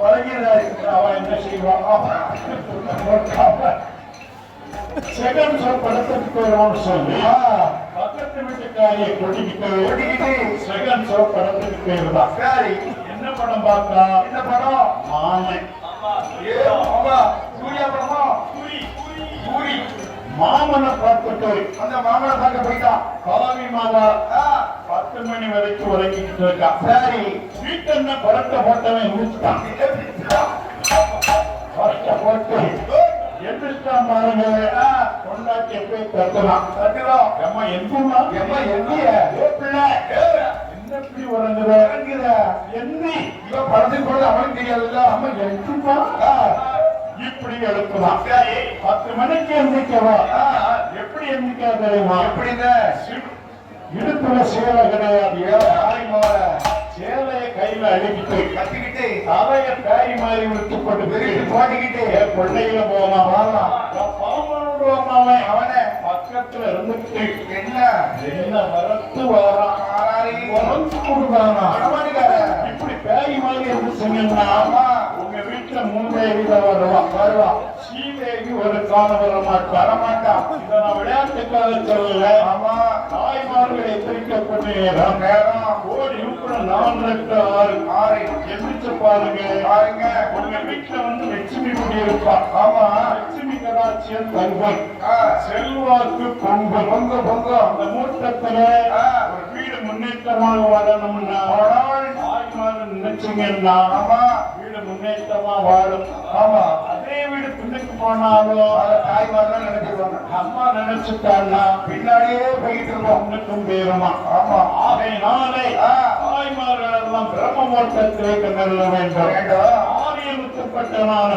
அவன் என்ன செய்வான்? செகண்ட் ஷோ படத்துக்கு போயிடுவோம்னு சொல்லி பக்கத்து வீட்டுக்காரியை கொட்டிக்கிட்டு செகண்ட் ஷோ படத்துக்கு போயிருந்தான். சரி, என்ன படம் பார்த்தா? என்ன படம்? மாமன். சூர்யா படமா? பூரி. மாமனை பார்த்துட்டு அந்த மாமனை பார்க்க போயிட்டான். காவி மாமா 10 மணி வரைக்கும் உறங்கிட்டு இருக்கான். சரி, வீட்டை படத்தை போட்டவன் முடிச்சுட்டான். படத்தை போட்டு எந்திரிச்சான் பாருங்க. கொண்டாட்டி போய் தட்டுறான். எம்மா எந்திமா, எம்மா எந்திய பிள்ளை என்ன இப்படி உறங்குற எந்தி இவன் படத்துக்கு போது அவனுக்கு தெரியாதுல்ல. அம்மா எந்திமா இப்படி எழுப்புதான். 10 மணிக்கு எந்திரிக்கவா? எப்படி எந்திரிக்கா தெரியுமா? எப்படிங்க? இடுப்புல சேலை கிடையாது. சேலைய கையில அடிக்கிட்டு கத்திக்கிட்டு தலைய காய் மாதிரி விட்டு போட்டு போட்டுக்கிட்டு கொள்ளையில போவான். அவனை பக்கத்துல இருந்துட்டு என்ன வரத்து வாரான் கொடுத்தானா? இப்படி பேய் மாதிரி இருந்துச்சுங்கன்னா உங்க வீட்டுல மூதேவில வருவான். ஸ்ரீதேவி ஒரு காலம் வரமாட்டான். இதை நான் விளையாட்டுக்காக சொல்லல. ஆமா, தாய்மார்களை எச்சரிக்கப்பட்ட நேரம் கோடி உட்பட 4 எந்திரிச்சு பாருங்க. உங்க வீட்டுல வந்து லட்சுமி குடி இருப்பா. ஆமா, லட்சுமி கடாட்சியம் தங்கம், செல்வாக்கு பொங்கல் பொங்கும். அந்த மூட்டத்துல ஒரு வீடு முன்னேற்றமாக வரணும்னா தாய்மார்கள் நினைச்சீங்கன்னா வீடு முன்னேற்றமா வாழும். ஆமா, அதே வீடு பின்னுக்கு போனாலும் அதை தாய்மார்கள் நினைச்சிருவாங்க. அம்மா நினைச்சுட்டான்னா பின்னாடியே போயிட்டு இருக்கோம். ஒன்றுக்கும் பேருமா. ஆமா, ஆகையினாலே தாய்மார்கள் எல்லாம் பிரம்ம மோட்டத்திலே கண்டறிய வேண்டும். ஆரியமுக்கப்பட்டனான